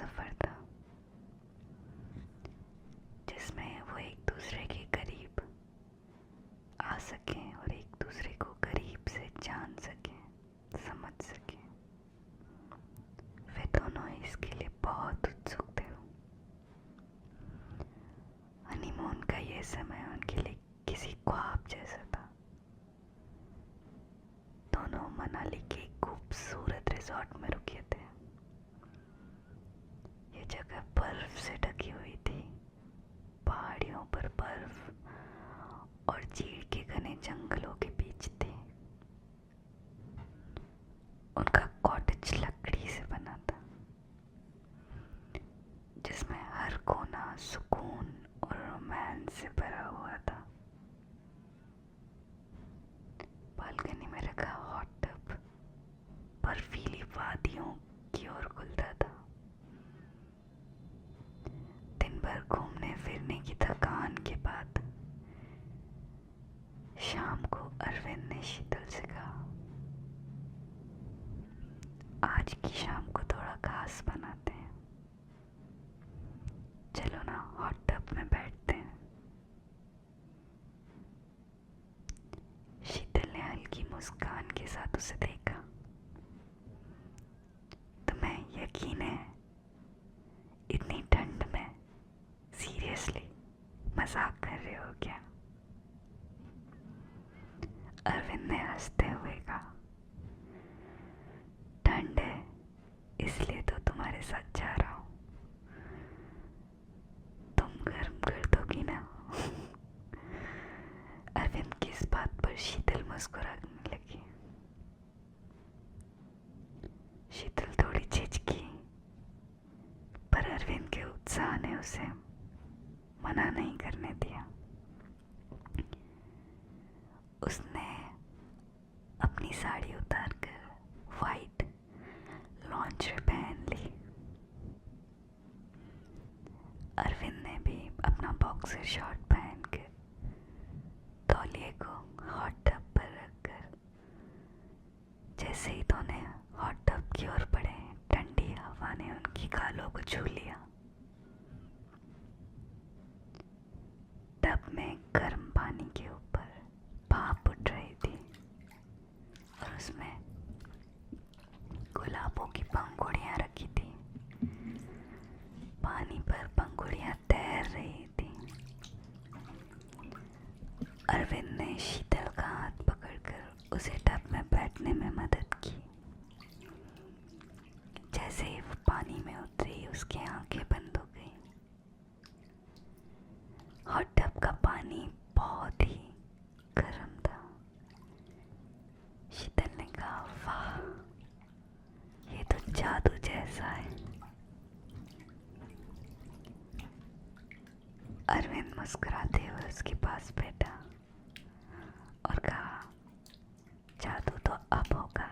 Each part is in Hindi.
सफ़र था जिसमें वो एक दूसरे के करीब आ सकें और एक दूसरे को करीब से जान सकें, समझ सकें। वे दोनों इसके लिए बहुत उत्सुक थे। हनीमून का ये समय उनके लिए किसी ख्वाब जैसा था। दोनों मनाली के एक खूबसूरत रिजॉर्ट में रुके थे। ये जगह बर्फ से ढकी हुई थी, पहाड़ियों पर बर्फ और चीड़ के घने जंगलों के बीच थी। उनका कॉटेज लकड़ी से बना था, जिसमें हर कोना सुकून और रोमांस से भरा हुआ था। बालकनी में रखा हॉट टब बर्फीली वादियों की ओर खुलता था। दिन भर घूमने फिरने की थकान के बाद शाम को अरविंद ने शीतल से कहा, आज की शाम को थोड़ा खास बनाते हैं, चलो ना हॉट टब में बैठते हैं। शीतल ने हल्की मुस्कान के साथ उसे देखा। तुम्हें यकीन है इतनी ठंड में? सीरियसली मजाक कर रहे हो क्या? अरविंद ने हंसते हुए कहा, ठंड है इसलिए तो तुम्हारे साथ जा रहा हूं, तुम गर्म कर दोगी ना? अरविंद की इस बात पर शीतल मुस्कुराने लगी। शीतल थोड़ी झिझकी, पर अरविंद के उत्साह ने उसे मना नहीं करने दिया। उसने अपनी साड़ी उतारकर वाइट लॉन्चर पहन ली। अरविंद ने भी अपना बॉक्सर शॉर्ट पहनकर तौलिए को हॉट टब पर रखकर जैसे ही दोनों हॉट टब की ओर बढ़े, ठंडी हवा ने उनकी गालों को छू लिया। टब में गर्म पानी के ऊपर भाप उठ रही थी और उसमें गुलाबों की पंखुड़ियां रखी थी। पानी पर पंखुड़ियां तैर रही थी। अरविंद ने शीतल का हाथ पकड़कर उसे टब में बैठने में मदद की। जैसे ही वो पानी में उतरी, उसकी आंखें बंद हो गई। हॉट टब का पानी बहुत ही गर्म था। शीतल ने कहा, वाह, ये तो जादू जैसा है। अरविंद मुस्कुराते हुए उसके पास बैठा और कहा, जादू तो अब होगा।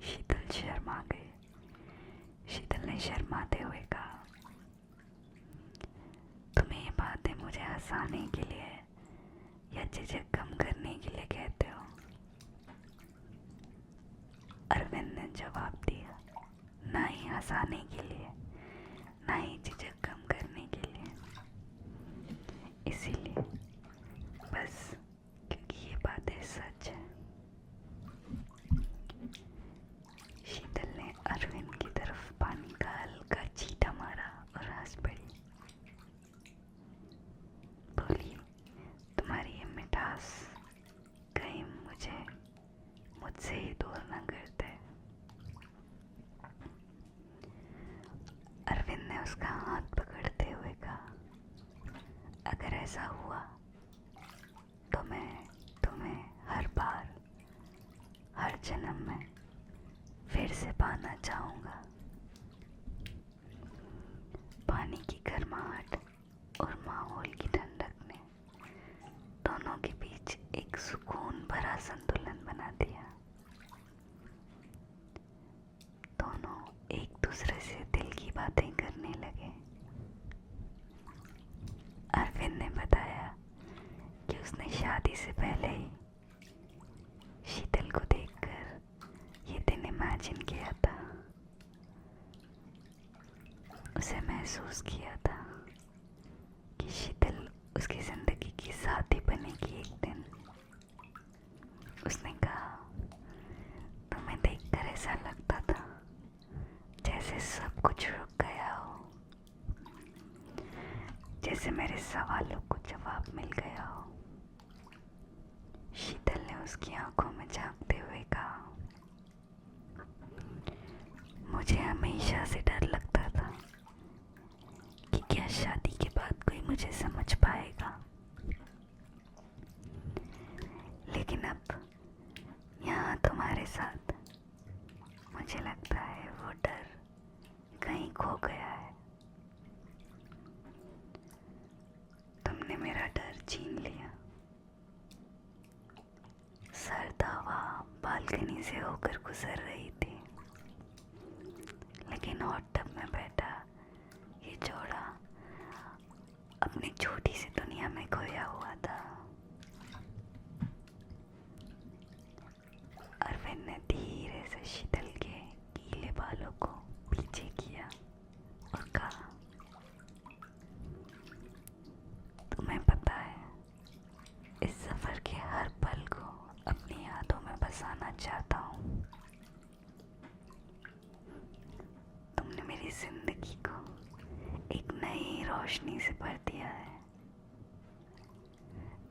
शीतल शर्मा गई। शीतल ने शर्माते हुए कहा, तुम्हें ये बातें मुझे हंसाने के लिए या झिझक कम करने के लिए कहते हो? अरविंद ने जवाब दिया, ना ही हंसाने के लिए, ना ही झिझक कम करने के लिए, इसीलिए बस क्योंकि ये बातें सच है। शीतल ने अरविंद की तरफ पानी का हल्का छींटा मारा और हंस पड़ी। बोली, तुम्हारी ये मिठास कहीं मुझसे ही दूर न कर दे। अरविंद ने उसका हाथ पकड़ते हुए कहा, अगर ऐसा हुआ तो मैं तुम्हें हर बार, हर जन्म में फिर से पाना चाहूँगा। पानी की गर्माहट और माहौल की ठंडक ने दोनों के बीच एक सुकून भरा संतुलन बना दिया। दोनों एक दूसरे से दिल की बातें करने लगे। अरविंद ने बताया कि उसने शादी से पहले ही शीतल को देखकर ये दिन इमेजिन किया था। उसे महसूस किया था कि शीतल उसकी ज़िंदगी की साथी बनेगी एक दिन। उसने कहा, तुम्हें देखकर ऐसा लगता था जैसे सब कुछ रुक गया हो, जैसे मेरे सवालों को जवाब मिल गया हो। शीतल ने उसकी आंखों में झांकते हुए कहा, मुझे हमेशा से डर लगता था कि क्या शादी के बाद कोई मुझे समझ पाएगा, लेकिन अब यहाँ तुम्हारे साथ मुझे लगता है वो डर कहीं खो गया है। तुमने मेरा डर छीन लिया। सर्द हवा बालकनी से होकर गुजर रही थी, लेकिन हॉट टब में बैठा ये जोड़ा अपनी छोटी सी दुनिया में खोया हुआ था। अरविंद ने धीरे से शीतल के गीले बालों को पीछे किया और कहा, तुम्हें पता है, इस सफर के हर पल को अपनी यादों में बसाना चाहता हूँ। तुमने मेरी जिंदगी को एक नई रोशनी से भर दिया है।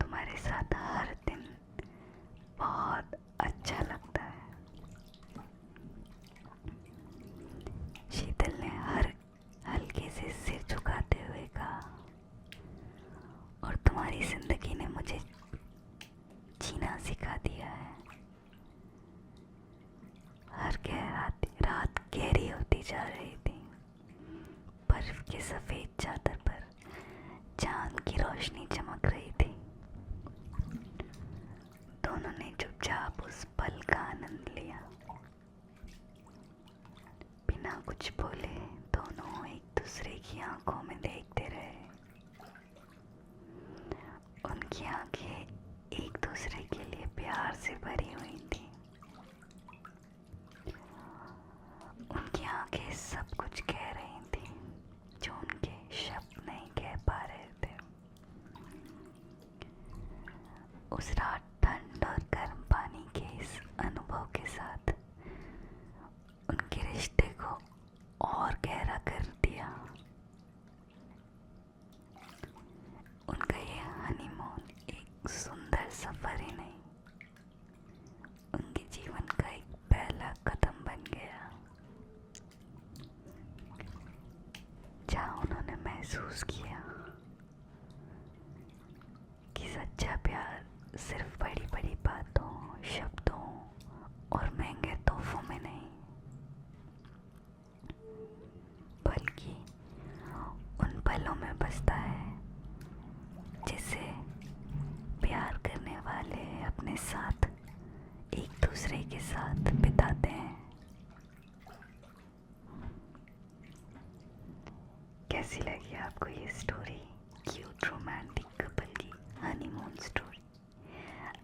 तुम्हारे साथ हर दिन बहुत अच्छा लगता है। शीतल ने हल्के से सिर झुकाते हुए कहा, और तुम्हारी जिंदगी ने मुझे जीना सिखा दिया है। रात गहरी होती जा रही थी। बर्फ के सफेद चादर पर चांद की रोशनी चमक रही थी। दोनों ने चुपचाप उस पल का आनंद लिया। बिना कुछ बोले दोनों एक दूसरे की आंखों में देखते रहे। उनकी आंखें एक दूसरे के लिए प्यार से भरी हुई थी। उनकी आंखें सब कुछ कह रही थी जो उनके शब्द नहीं कह पा रहे थे। उस रात ठंड और गर्म पानी के इस अनुभव के साथ उनके रिश्ते को और गहरा कर दिया। उनका ये हनीमून एक सुंदर सफर ही नहीं, उनके जीवन का एक पहला कदम बन गया, जहाँ उन्होंने महसूस किया कि सच्चा प्यार सिर्फ बड़ी बड़ी बातों, शब्दों और महंगे तोहफों में नहीं, बल्कि उन पलों में बसता है जिसे प्यार करने वाले अपने साथ एक दूसरे के साथ बिताते हैं। कैसी लगी आपको ये स्टोरी, क्यूट रोमांटिक कपल की हनीमून स्टोरी?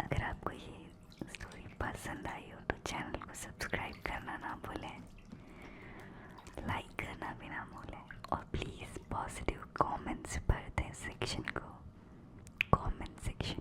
अगर आपको ये स्टोरी पसंद आई हो तो चैनल को सब्सक्राइब करना ना भूलें, लाइक करना भी ना भूलें, और प्लीज़ पॉजिटिव कमेंट्स भर दें कमेंट सेक्शन